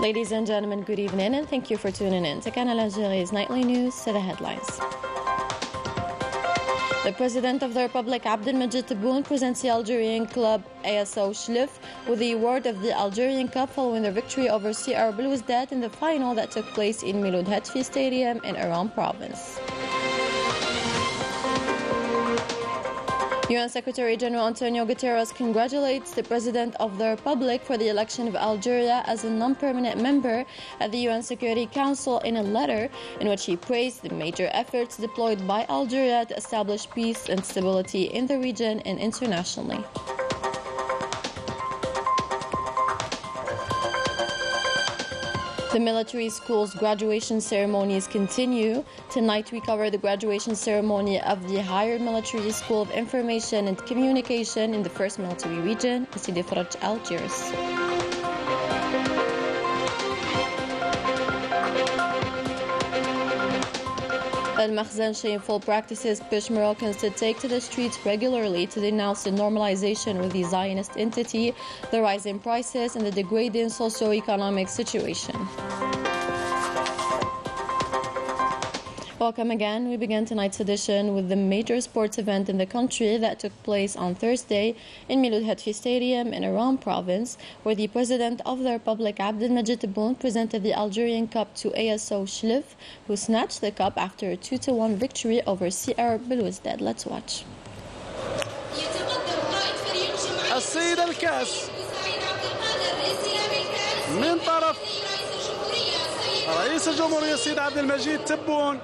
Ladies and gentlemen, good evening and thank you for tuning in to Canal Algérie's nightly news. To the headlines. The President of the Republic, Abdelmajid Tebboune, presents the Algerian club ASO Chlif with the award of the Algerian Cup following their victory over CR Belouizdad in the final that took place in Miloud Hetfi Stadium in Oran province. UN Secretary General Antonio Guterres congratulates the President of the Republic for the election of Algeria as a non-permanent member at the UN Security Council in a letter in which he praised the major efforts deployed by Algeria to establish peace and stability in the region and internationally. The military school's graduation ceremonies continue. Tonight we cover the graduation ceremony of the Higher Military School of Information and Communication in the 1st Military Region, Sidi Faraj, Algiers. Al-Makhzen shameful practices push Moroccans to take to the streets regularly to denounce the normalization with the Zionist entity, the rise in prices, and the degrading socio-economic situation. Welcome again. We begin tonight's edition with the major sports event in the country that took place on Thursday in Miloud Hetfi Stadium in Oran province, where the President of the Republic, Abdelmajid Tebboune, presented the Algerian Cup to ASO Chlif, who snatched the cup after a 2-1 victory over CR Belouizdad. Let's watch. السيد الكاس من طرف رئيس الجمهورية السيد عبد المجيد تبون.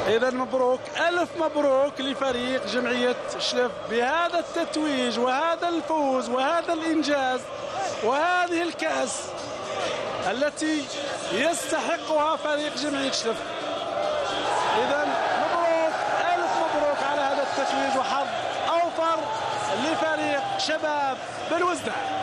إذا مبروك، ألف مبروك لفريق جمعية شلف بهذا التتويج وهذا الفوز وهذا الإنجاز وهذه الكأس التي يستحقها فريق جمعية شلف. إذا مبروك، ألف مبروك على هذا التتويج، وحظ أوفر لفريق شباب بلوزداد.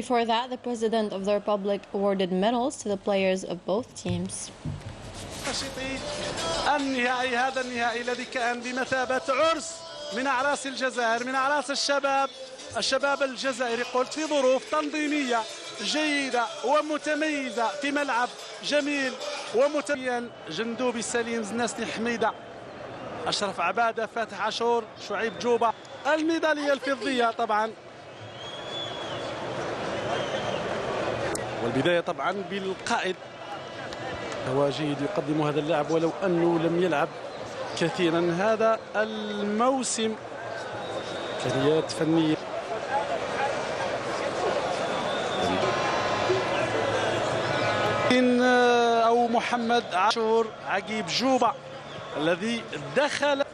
Before that, the President of the Republic awarded medals to the players of both teams. النهائي، هذا النهائي الذي كان بمثابة عرس من أعراس الجزائر، من أعراس الشباب الجزائري، قلت في ظروف تنظيمية جيدة ومتميزة، في ملعب جميل ومتميز. جندوبي سليم، زناسني حميدة، أشرف عبادة، فاتح عاشور، شعيب جوبة. الميدالية الفضية طبعا، والبداية طبعا بالقائد، هو جيد يقدم هذا اللاعب ولو أنه لم يلعب كثيرا هذا الموسم. إمكانيات فنية أو محمد عاشور عقيب جوبة الذي دخل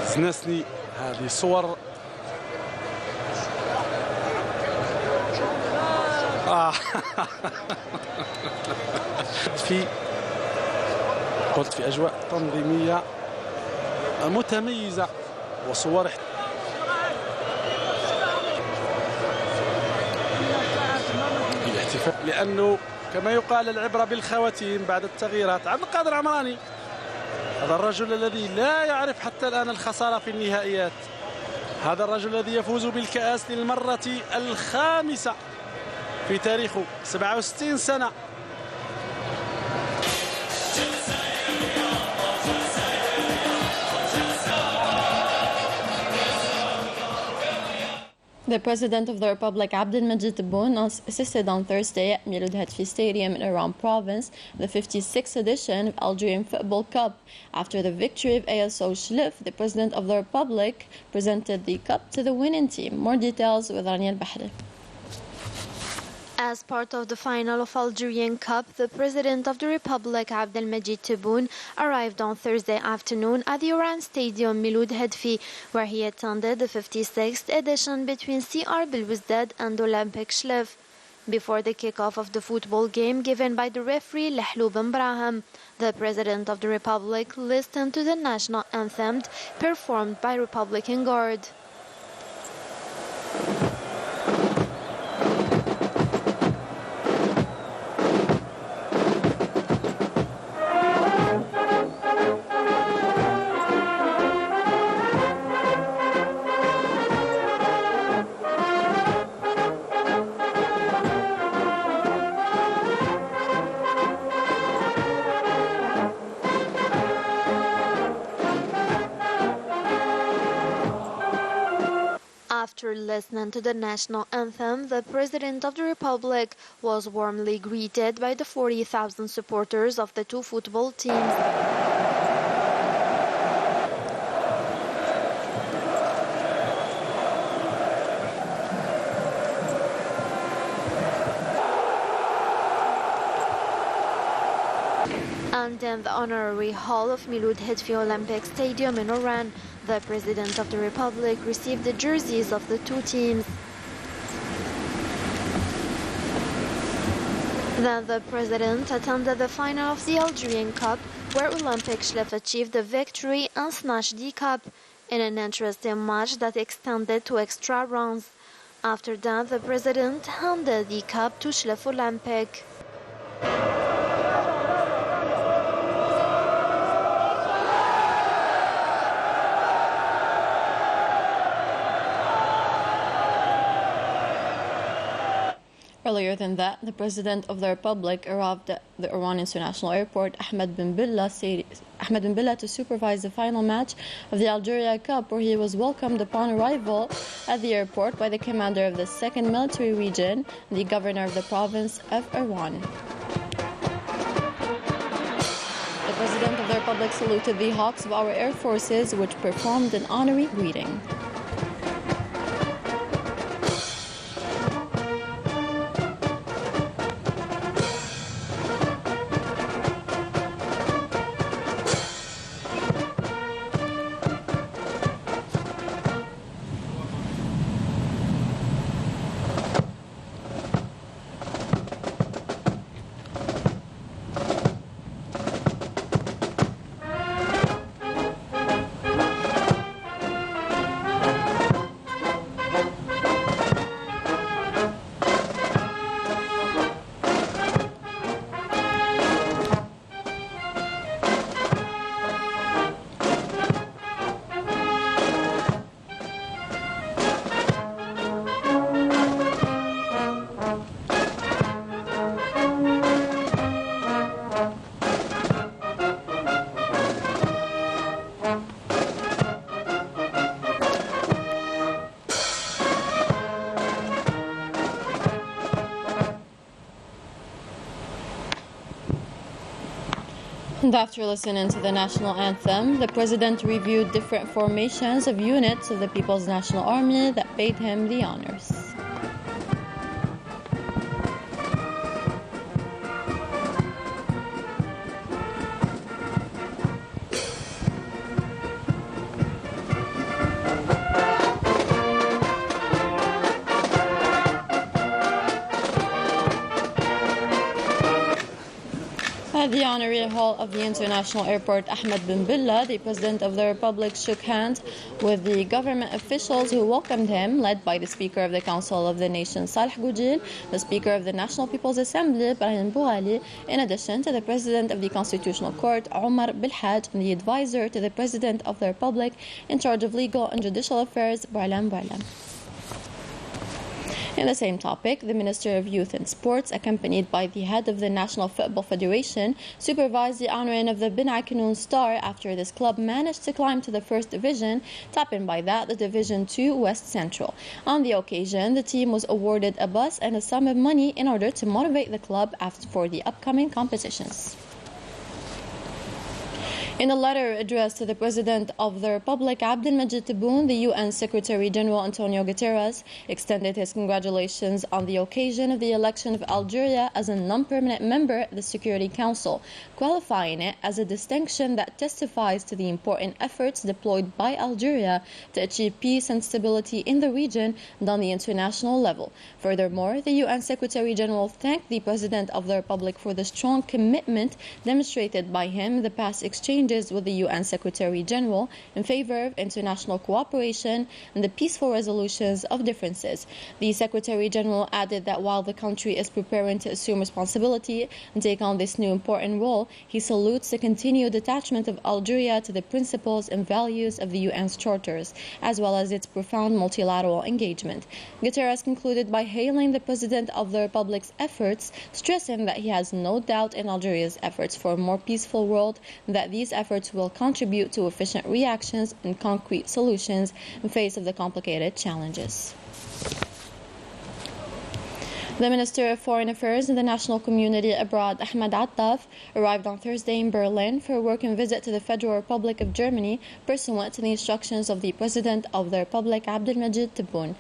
زناسني. هذه صور قلت في أجواء تنظيمية متميزة وصور الاحتفال، لأنه كما يقال العبرة بالخواتيم بعد التغييرات. عبد القادر عمراني، هذا الرجل الذي لا يعرف حتى الآن الخسارة في النهائيات، هذا الرجل الذي يفوز بالكأس للمرة الخامسة في تاريخه، 67 سنة. The President of the Republic, Abdelmajid Tebboune, assisted on Thursday at Miloud Hatfi Stadium in Oran Province, the 56th edition of Algerian Football Cup. After the victory of ASO Shlif, the President of the Republic presented the cup to the winning team. More details with Rania Al-Bahri. As part of the final of Algerian Cup, the President of the Republic, Abdelmajid Tebboune, arrived on Thursday afternoon at the Oran Stadium Miloud Hatfi, where he attended the 56th edition between CR Belouizdad and Olympic Shlif. Before the kickoff of the football game given by the referee Lahloub Mbrahim, the President of the Republic listened to the national anthem performed by Republican Guard. After listening to the national anthem, the President of the Republic was warmly greeted by the 40,000 supporters of the two football teams. And in the honorary hall of Miloud Hatfi Olympic Stadium in Oran, the President of the Republic received the jerseys of the two teams. Then the President attended the final of the Algerian Cup, where Olympic Shlif achieved the victory and snatched the cup in an interesting match that extended to extra rounds. After that, the President handed the cup to Shlif Olympic. Earlier than that, the President of the Republic arrived at the Oran International Airport, Ahmed bin Bella, to supervise the final match of the Algeria Cup, where he was welcomed upon arrival at the airport by the commander of the 2nd Military Region, the governor of the province of Oran. The President of the Republic saluted the Hawks of our Air Forces, which performed an honorary greeting. And after listening to the national anthem, the President reviewed different formations of units of the People's National Army that paid him the honors. At the honorary hall of the International Airport, Ahmed bin Bella, the President of the Republic, shook hands with the government officials who welcomed him, led by the Speaker of the Council of the Nation, Saleh Goudjil, the Speaker of the National People's Assembly, Brahim Boughali, in addition to the President of the Constitutional Court, Omar Belhaj, and the advisor to the President of the Republic in charge of legal and judicial affairs, Barlam Barlam. In the same topic, the Minister of Youth and Sports, accompanied by the head of the National Football Federation, supervised the honoring of the Ben Akinoun Star after this club managed to climb to the first division, topping by that the Division 2 West Central. On the occasion, the team was awarded a bus and a sum of money in order to motivate the club for the upcoming competitions. In a letter addressed to the President of the Republic, Abdelmajid Tebboune, the UN Secretary General Antonio Guterres extended his congratulations on the occasion of the election of Algeria as a non-permanent member of the Security Council, qualifying it as a distinction that testifies to the important efforts deployed by Algeria to achieve peace and stability in the region and on the international level. Furthermore, the UN Secretary General thanked the President of the Republic for the strong commitment demonstrated by him in the past exchange with the UN Secretary General in favor of international cooperation and the peaceful resolutions of differences. The Secretary General added that while the country is preparing to assume responsibility and take on this new important role, he salutes the continued attachment of Algeria to the principles and values of the UN's charters, as well as its profound multilateral engagement. Guterres concluded by hailing the President of the Republic's efforts, stressing that he has no doubt in Algeria's efforts for a more peaceful world and that these efforts will contribute to efficient reactions and concrete solutions in face of the complicated challenges. The Minister of Foreign Affairs and the National Community Abroad, Ahmed Attaf, arrived on Thursday in Berlin for a working visit to the Federal Republic of Germany, pursuant to the instructions of the President of the Republic, Abdelmajid Tebboune.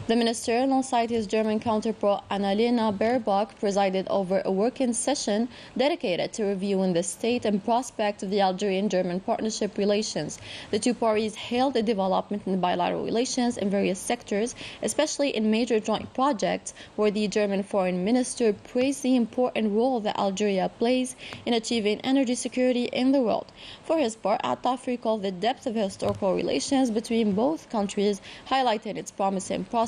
The minister, alongside his German counterpart Annalena Baerbock, presided over a working session dedicated to reviewing the state and prospect of the Algerian-German partnership relations. The two parties hailed the development in bilateral relations in various sectors, especially in major joint projects, where the German foreign minister praised the important role that Algeria plays in achieving energy security in the world. For his part, Attaf recalled the depth of historical relations between both countries, highlighting its promising prospects.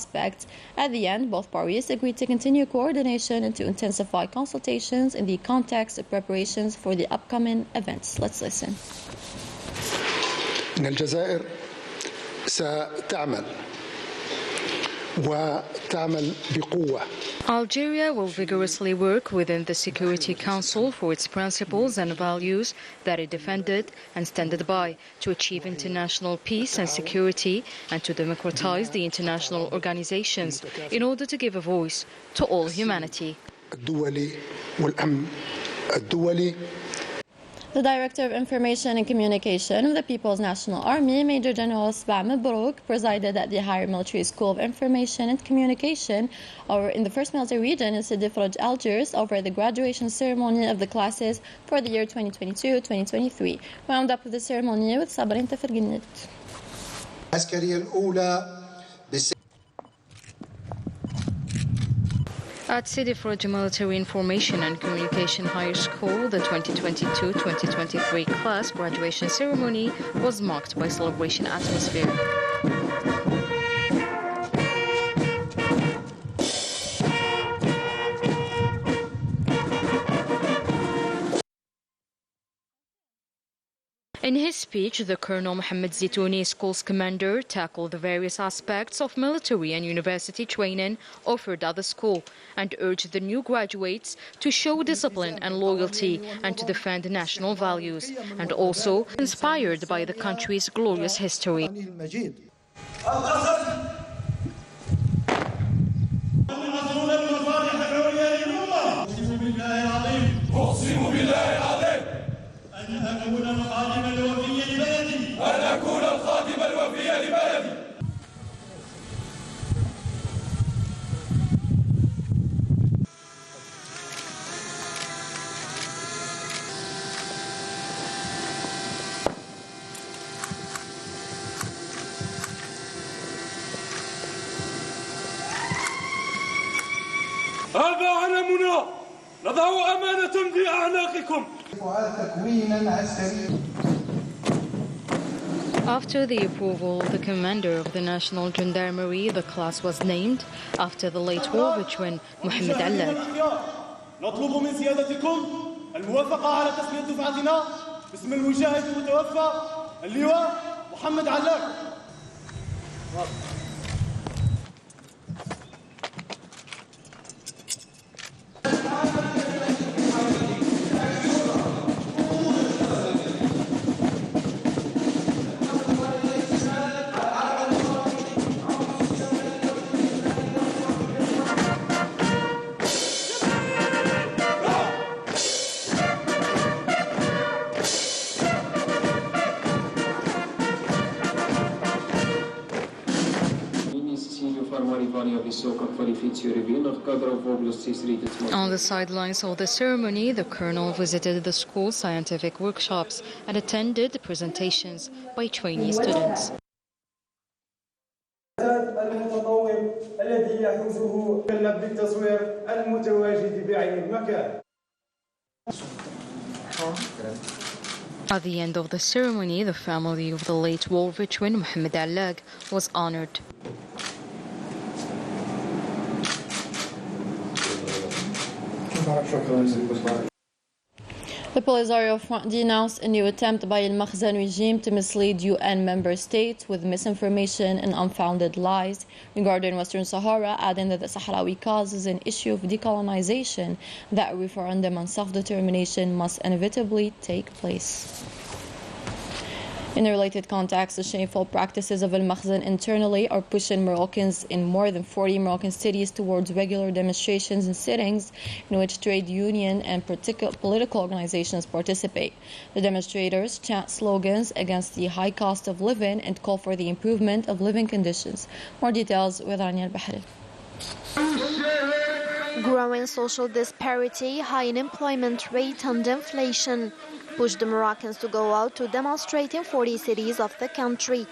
At the end, both parties agreed to continue coordination and to intensify consultations in the context of preparations for the upcoming events. Let's listen. إن الجزائر ستعمل وتعمل بقوة. Algeria will vigorously work within the Security Council for its principles and values that it defended and stood by to achieve international peace and security and to democratize the international organizations in order to give a voice to all humanity. الدولي والأمن الدولي. The Director of Information and Communication of the People's National Army, Major General Sba Mabrouk, presided at the Higher Military School of Information and Communication in the 1st Military Region in Sidi Fraj, Algiers, over the graduation ceremony of the classes for the year 2022-2023. Wound up with the ceremony with Sabrin Taferginit. At Sidi Fraj Military Information and Communication Higher School, the 2022-2023 class graduation ceremony was marked by celebration atmosphere. In his speech, the Colonel Mohammed Zitouni, school's commander, tackled the various aspects of military and university training offered at the school and urged the new graduates to show discipline and loyalty and to defend national values, and also inspired by the country's glorious history. أن أكون الخادم الوفي لبلدي وأن أكون الخادم الوفي لبلدي. هذا علمنا، نضع أمانة في أعناقكم. After the approval of the commander of the National Gendarmerie, the class was named after the late war veteran Mohammed Allad. نطلب من سيادتكم الموافقة على تسمية دفعتنا باسم المجاهد المتوفى اللواء محمد علاد. On the sidelines of the ceremony, the Colonel visited the school's scientific workshops and attended presentations by trainee students. الذي يحوزه كلب التصوير المتواجد بعين المكان. At the end of the ceremony, the family of the late war veteran Mohammed Allag was honored. The Polisario Front denounced a new attempt by Al Makhzen regime to mislead UN member states with misinformation and unfounded lies regarding Western Sahara, adding that the Sahrawi cause is an issue of decolonization, that a referendum on self-determination must inevitably take place. In a related context, the shameful practices of Al Makhzen internally are pushing Moroccans in more than 40 Moroccan cities towards regular demonstrations and sittings in which trade union and political organizations participate. The demonstrators chant slogans against the high cost of living and call for the improvement of living conditions. More details with Rania Al-Bahri. Growing social disparity, high unemployment rate and inflation pushed the Moroccans to go out to demonstrate in 40 cities of the country.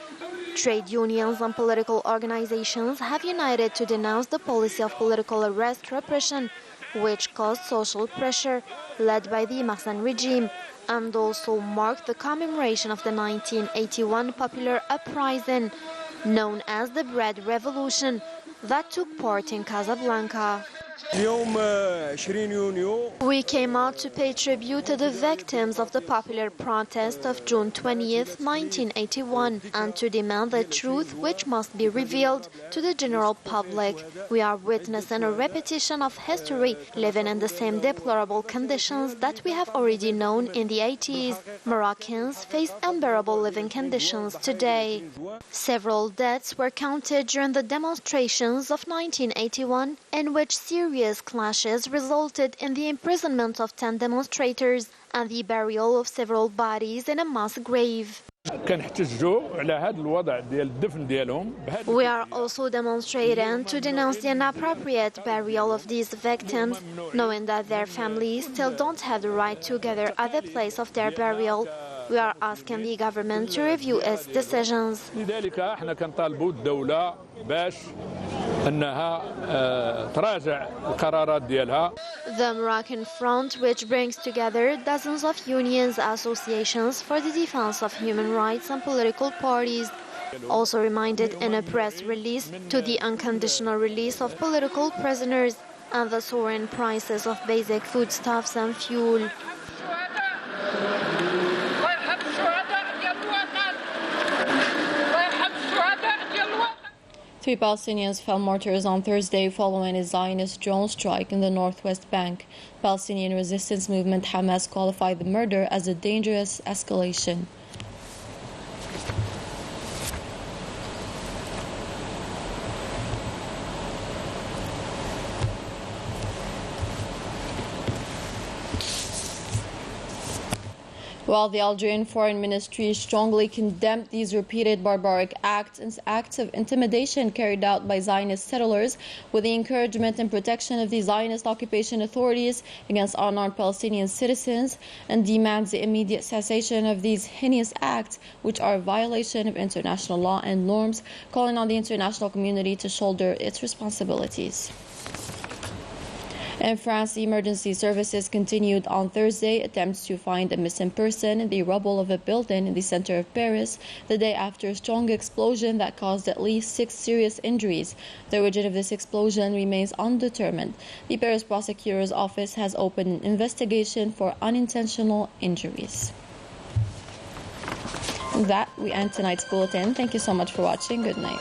Trade unions and political organizations have united to denounce the policy of political arrest repression, which caused social pressure led by the Makhzen regime, and also marked the commemoration of the 1981 popular uprising, known as the Bread Revolution, that took part in Casablanca. We came out to pay tribute to the victims of the popular protest of June 20th, 1981, and to demand the truth which must be revealed to the general public. We are witnessing a repetition of history, living in the same deplorable conditions that we have already known in the 80s. Moroccans face unbearable living conditions today. Several deaths were counted during the demonstrations of 1981, in which serious clashes resulted in the imprisonment of 10 demonstrators and the burial of several bodies in a mass grave. We are also demonstrating to denounce the inappropriate burial of these victims, knowing that their families still don't have the right to gather at the place of their burial. We are asking the government to review its decisions. The Moroccan Front, which brings together dozens of unions, associations for the defense of human rights and political parties, also reminded in a press release to the unconditional release of political prisoners and the soaring prices of basic foodstuffs and fuel. 3 Palestinians fell martyrs on Thursday following a Zionist drone strike in the Northwest Bank. Palestinian resistance movement Hamas qualified the murder as a dangerous escalation. While the Algerian Foreign Ministry strongly condemned these repeated barbaric acts and acts of intimidation carried out by Zionist settlers with the encouragement and protection of the Zionist occupation authorities against unarmed Palestinian citizens, and demands the immediate cessation of these heinous acts, which are a violation of international law and norms, calling on the international community to shoulder its responsibilities. In France, the emergency services continued on Thursday attempts to find a missing person in the rubble of a building in the center of Paris the day after a strong explosion that caused at least 6 serious injuries. The origin of this explosion remains undetermined. The Paris prosecutor's office has opened an investigation for unintentional injuries. With that, we end tonight's bulletin. Thank you so much for watching. Good night.